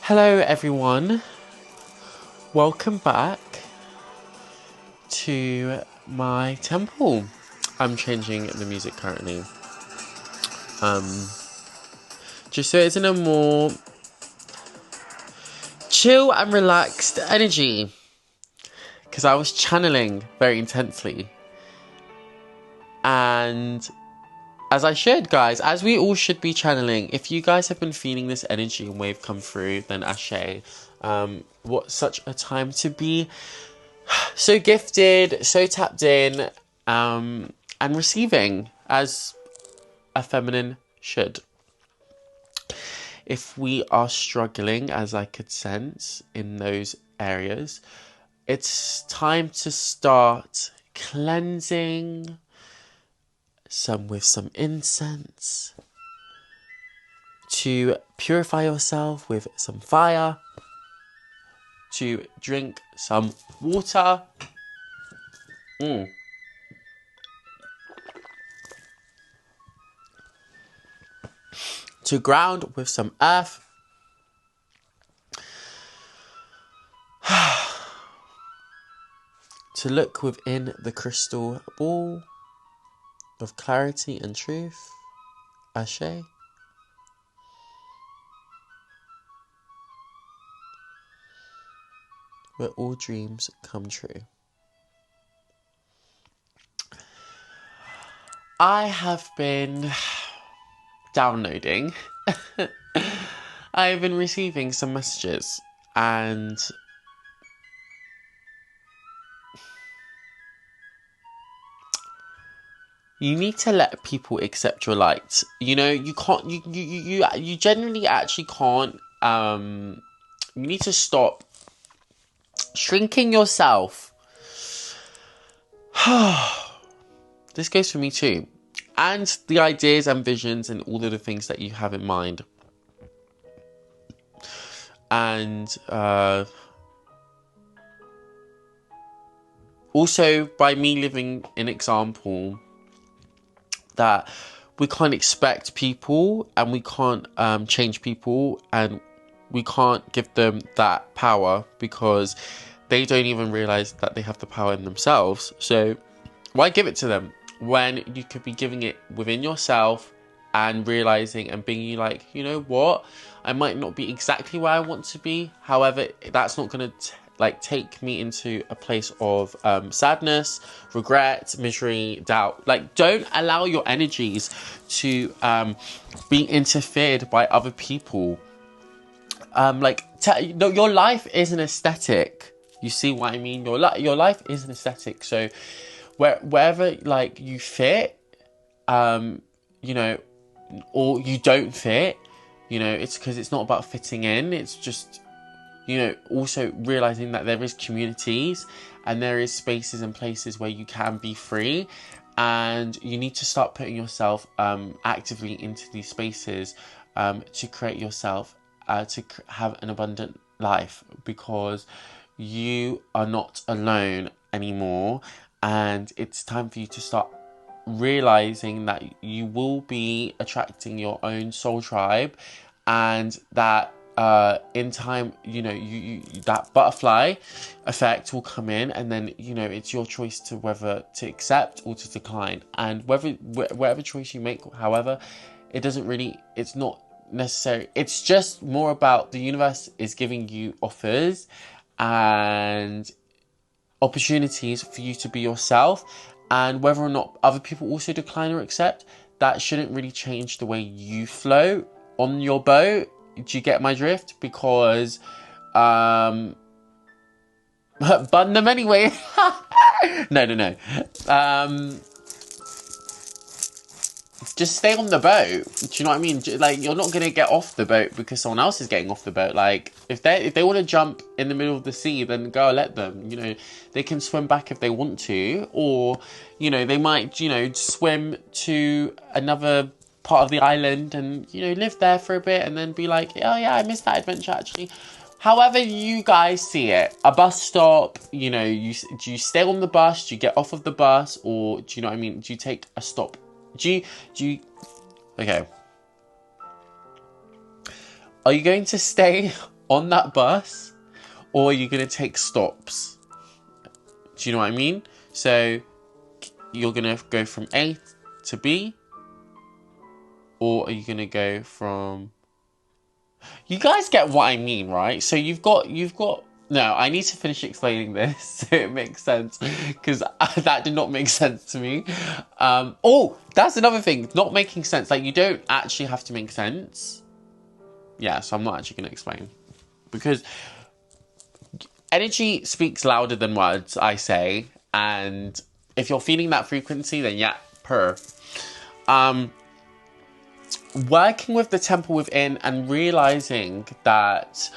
Hello everyone, welcome back to my temple. I'm changing the music currently. Just so it's in a more chill and relaxed energy. Because I was channeling very intensely. And as I should, guys, as we all should be channeling, if you guys have been feeling this energy and wave come through, then ashe. What such a time to be so gifted, so tapped in, and receiving as a feminine should. If we are struggling, as I could sense in those areas, it's time to start cleansing, with some incense, to purify yourself with some fire, to drink some water, to ground with some earth, to look within the crystal ball of clarity and truth, ashe. Where all dreams come true. I have been downloading. I've been receiving some messages and you need to let people accept your light. You know, you can't, you generally actually can't, you need to stop shrinking yourself. This goes for me too. And the ideas and visions and all of the things that you have in mind. And also by me living an example that we can't expect people and we can't change people and we can't give them that power because they don't even realize that they have the power in themselves. So why give it to them when you could be giving it within yourself and realizing and being like, you know what, I might not be exactly where I want to be. However, that's not going to take me into a place of sadness, regret, misery, doubt. Like, don't allow your energies to be interfered by other people. Your life is an aesthetic. You see what I mean? Your life is an aesthetic. So wherever you fit, you know, or you don't fit, you know, it's because it's not about fitting in. It's just, you know, also realizing that there is communities and there is spaces and places where you can be free, and you need to start putting yourself actively into these spaces to create yourself to have an abundant life, because you are not alone anymore, and it's time for you to start realizing that you will be attracting your own soul tribe, and that in time, you know, you that butterfly effect will come in, and then, you know, it's your choice to whether to accept or to decline. And whatever choice you make, however, it's not necessary. It's just more about the universe is giving you offers and opportunities for you to be yourself, and whether or not other people also decline or accept, that shouldn't really change the way you flow on your boat. Do you get my drift? Because bun them anyway. No. Just stay on the boat. Do you know what I mean? Like, you're not gonna get off the boat because someone else is getting off the boat. Like, if they want to jump in the middle of the sea, then go let them. You know, they can swim back if they want to, or, you know, they might, you know, swim to another part of the island and, you know, live there for a bit and then be like, oh yeah, I missed that adventure actually. However you guys see it, a bus stop, you know, do you stay on the bus? Do you get off of the bus? Or, do you know what I mean? Do you take a stop? Do you, okay. Are you going to stay on that bus, or you're going to take stops. Do you know what I mean? So you're going to go from A to B, or are you going to go from... You guys get what I mean, right? So you've got... No, I need to finish explaining this so it makes sense, because that did not make sense to me. Oh, that's another thing, not making sense. Like, you don't actually have to make sense. Yeah, so I'm not actually going to explain. Because energy speaks louder than words, I say. And if you're feeling that frequency, then yeah, working with the temple within and realizing that,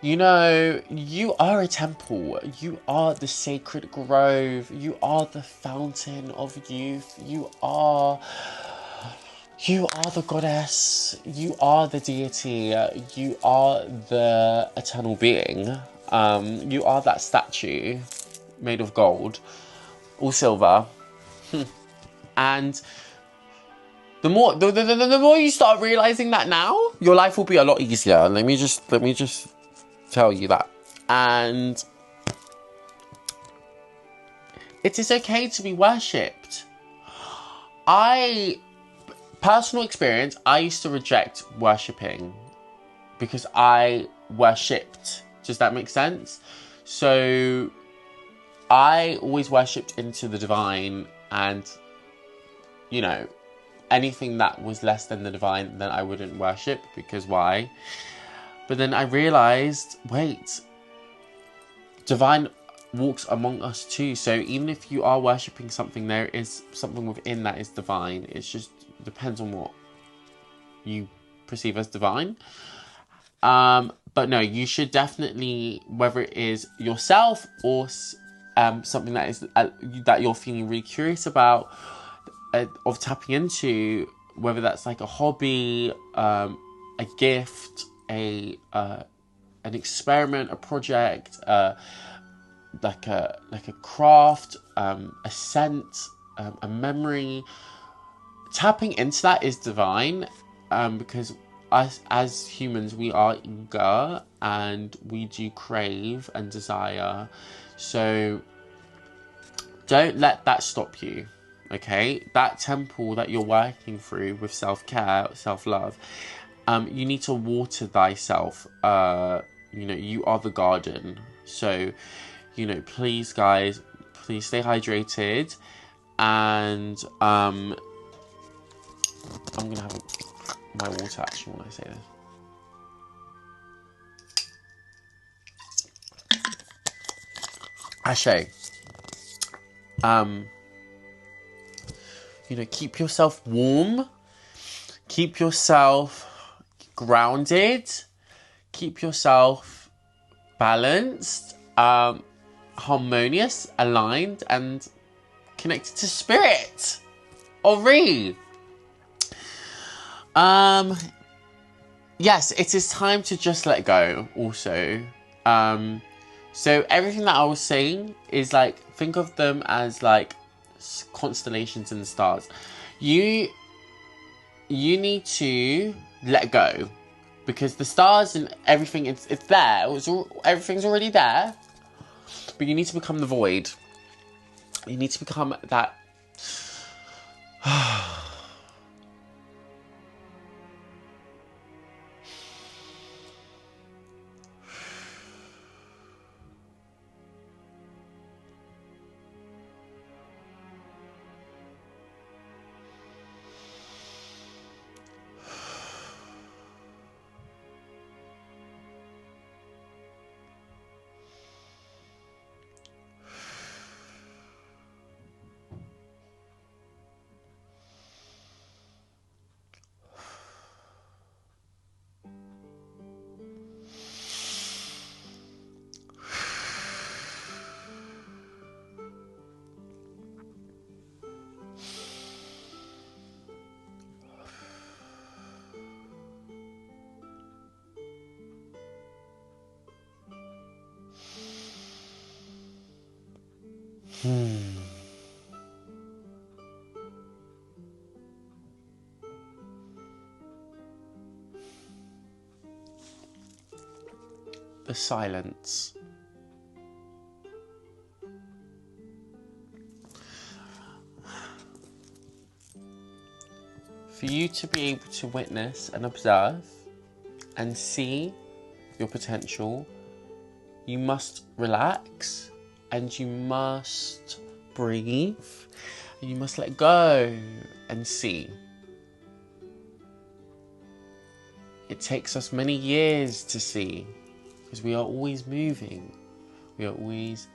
you know, you are a temple. You are the sacred grove. You are the fountain of youth. You are the goddess. You are the deity. You are the eternal being. You are that statue made of gold or silver. And the more you start realizing that now, your life will be a lot easier. Let me just tell you that. And it is okay to be worshipped. Personal experience, I used to reject worshipping because I worshipped. Does that make sense? So I always worshipped into the divine, and, you know, anything that was less than the divine, then I wouldn't worship, because why? But then I realized, wait, divine walks among us too. So even if you are worshipping something, there is something within that is divine. It just depends on what you perceive as divine. But no, you should definitely, whether it is yourself or something that is that you're feeling really curious about, of tapping into, whether that's like a hobby, a gift, an experiment, a project, like a craft, a scent, a memory. Tapping into that is divine, because us as humans, we are eager and we do crave and desire. So don't let that stop you. Okay, that temple that you're working through with self-care, self-love, you need to water thyself. You know, you are the garden. So, you know, please, guys, please stay hydrated. And I'm gonna have my water actually when I say this. Ashe. You know, keep yourself warm. Keep yourself grounded. Keep yourself balanced, harmonious, aligned, and connected to spirit. Ori. Yes, it is time to just let go also. So everything that I was saying is like, think of them as like constellations and stars. You need to let go, because the stars and everything, it's there. Everything's already there, but you need to become the void. You need to become that. the silence. For you to be able to witness and observe and see your potential, you must relax and you must breathe and you must let go and see. It takes us many years to see because we are always moving. We are always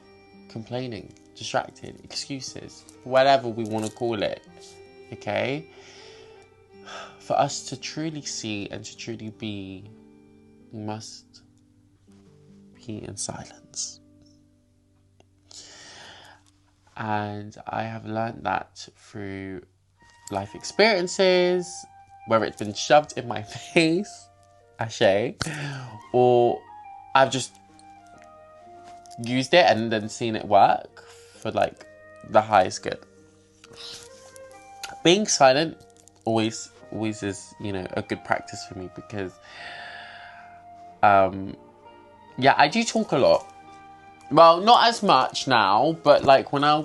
complaining, distracted, excuses, whatever we want to call it. Okay? For us to truly see and to truly be, we must be in silence. And I have learned that through life experiences, whether it's been shoved in my face, Ashay, or I've just used it and then seen it work for like the highest good. Being silent always is, you know, a good practice for me because yeah, I do talk a lot. Well, not as much now, but like when I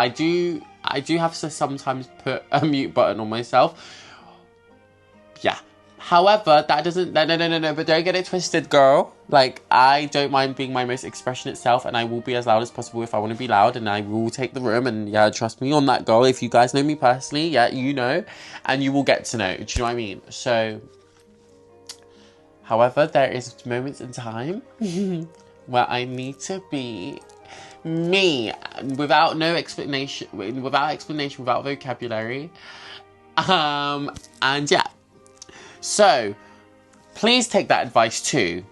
do have to sometimes put a mute button on myself. Yeah. However, that doesn't... No, but don't get it twisted, girl. Like, I don't mind being my most expressionate self, and I will be as loud as possible if I want to be loud, and I will take the room, and yeah, trust me on that, girl. If you guys know me personally, yeah, you know, and you will get to know. Do you know what I mean? So, however, there is moments in time where I need to be me, without explanation, without vocabulary, and yeah. So, please take that advice too.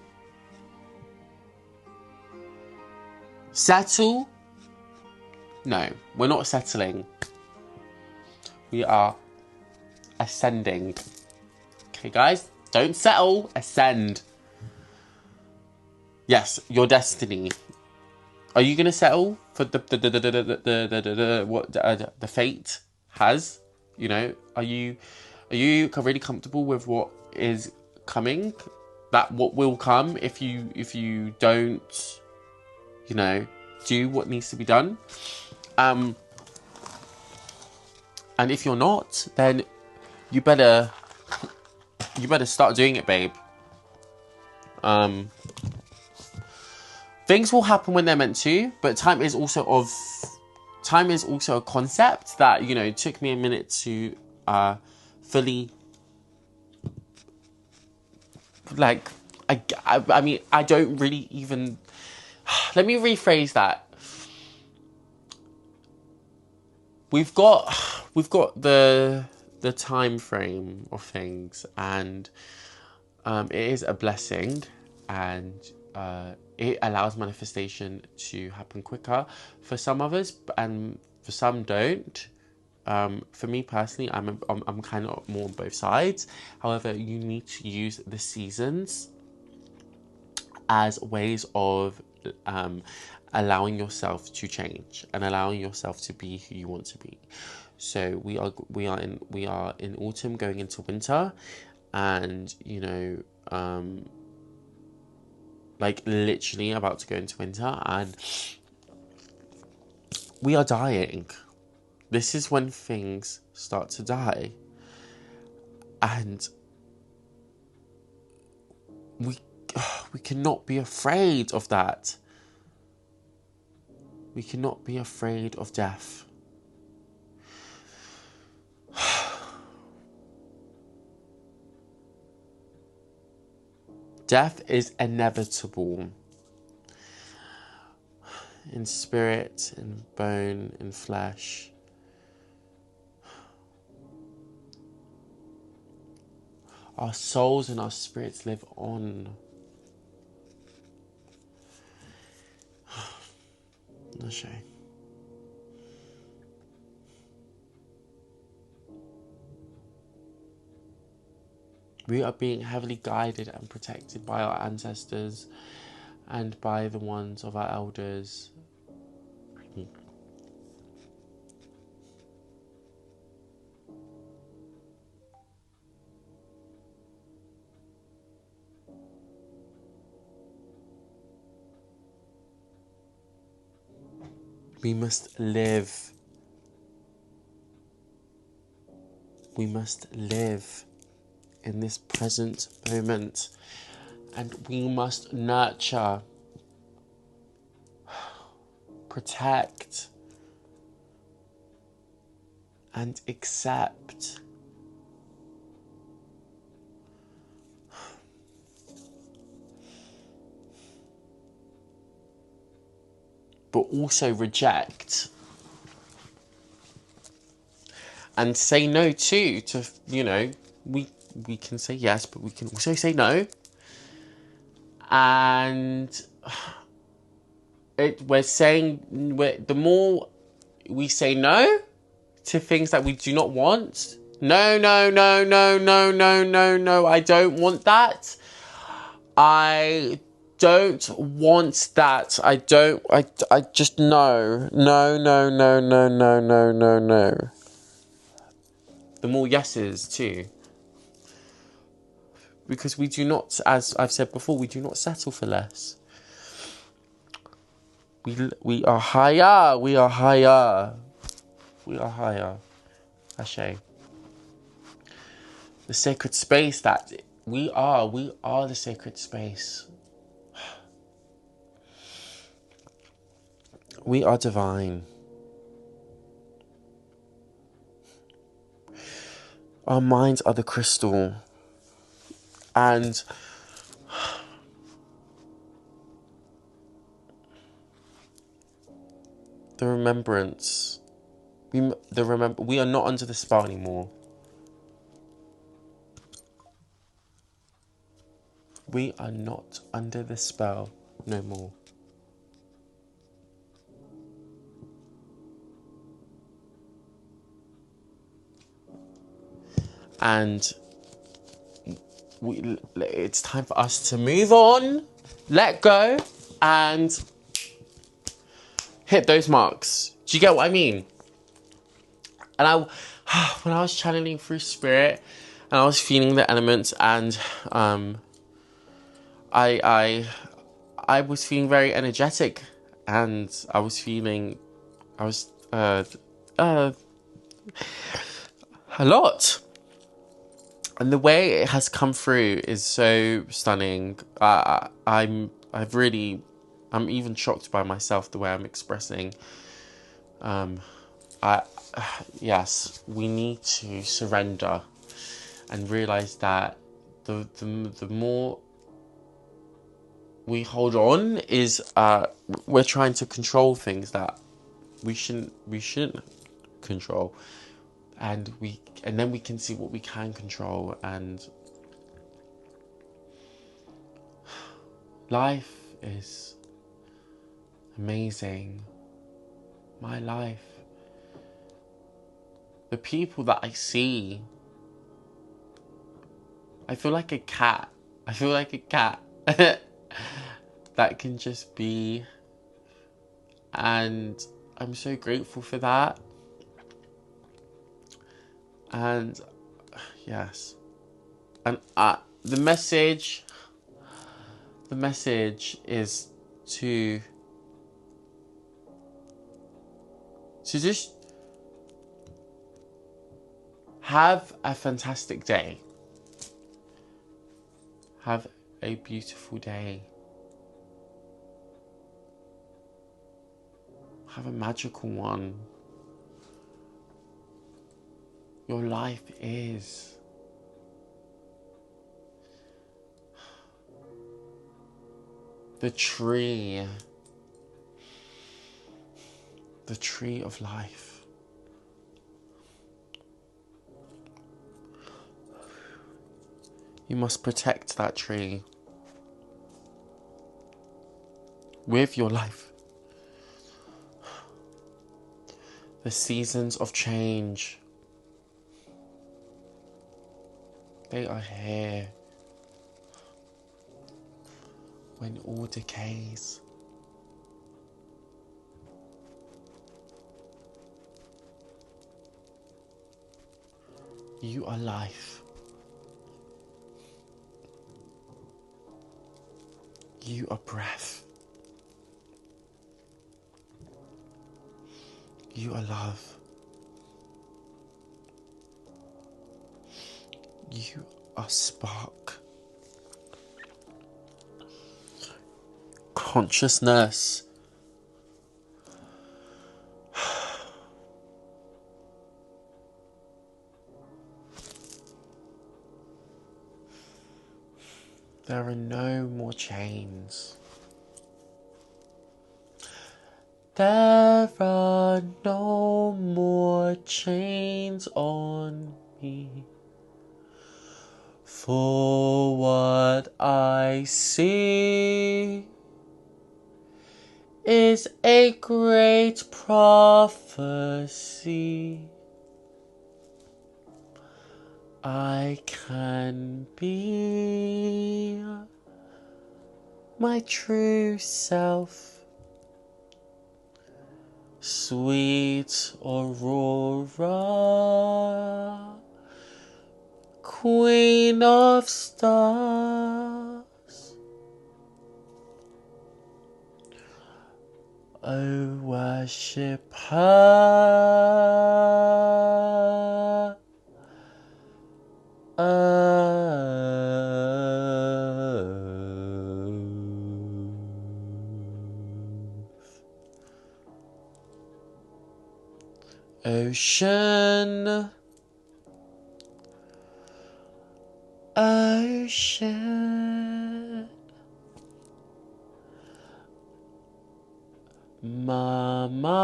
Settle? No, we're not settling. We are ascending. Okay, guys? Don't settle, ascend. Yes, your destiny. Are you gonna settle for the fate has? You know, are you really comfortable with what is coming? That what will come if you don't, you know, do what needs to be done. And if you're not, then you better start doing it, babe. Things will happen when they're meant to, but time is also a concept that, you know, took me a minute to fully, like, I mean, I don't really even... Let me rephrase that. We've got the time frame of things, and it is a blessing, and it allows manifestation to happen quicker for some of us, and for some don't. For me personally, I'm kind of more on both sides. However, you need to use the seasons as ways of allowing yourself to change and allowing yourself to be who you want to be. So we are in autumn going into winter, and you know, like literally about to go into winter, and we are dying. This is when things start to die, and we cannot be afraid of that. We cannot be afraid of death. Death is inevitable. In spirit, in bone, in flesh. Our souls and our spirits live on. No shame. We are being heavily guided and protected by our ancestors and by the ones of our elders. We must live. We must live in this present moment. And we must nurture, protect, and accept. But also reject. And say no too to, you know, we can say yes, but we can also say no. And the more we say no to things that we do not want, no, no, no, no, no, no, no, no, I don't want that. I don't want that. I just no. No, no, no, no, no, no, no, no. The more yeses too. Because we do not, as I've said before, we do not settle for less. We are higher. We are higher. We are higher. Ashe. The sacred space that we are the sacred space. We are divine. Our minds are the crystal. And the remembrance. We are not under the spell anymore. We are not under the spell no more. And it's time for us to move on, let go, and hit those marks. Do you get what I mean? And when I was channeling through spirit, and I was feeling the elements, and I was feeling very energetic, and I was a lot. And the way it has come through is so stunning. I'm even shocked by myself the way I'm expressing. Yes, we need to surrender and realize that the more we hold on is we're trying to control things that we shouldn't control, and then we can see what we can control. And life is amazing. My life, the people that I see, I feel like a cat that can just be, and I'm so grateful for that. And yes, and the message is to just have a fantastic day. Have a beautiful day. Have a magical one. Your life is. The tree of life. You must protect that tree with your life. The seasons of change, they are here. When all decays, you are life. You are breath. You are love. You are spark. Consciousness. There are no more chains. There are no more chains on me. For what I see is a great prophecy. I can be my true self, sweet Aurora, Queen of Stars. Oh, worship her. Ocean, ocean, mama,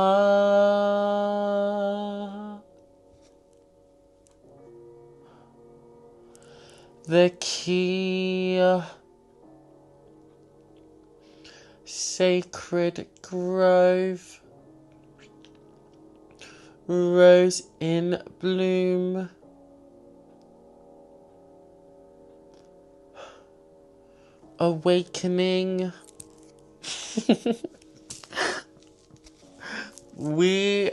the key, sacred grove, rose in bloom, awakening. We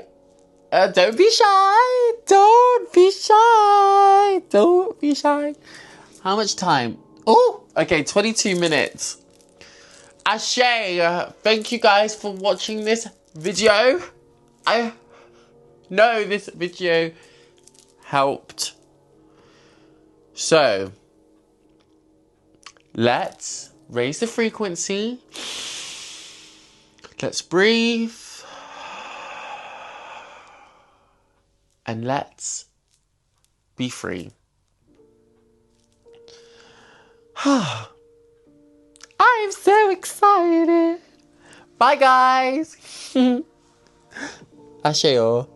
don't be shy. Don't be shy. Don't be shy. How much time? Oh, okay, 22 minutes. Ashe, thank you guys for watching this video. I know this video helped. So, let's raise the frequency. Let's breathe. And let's be free. I'm so excited. Bye, guys. Asheo.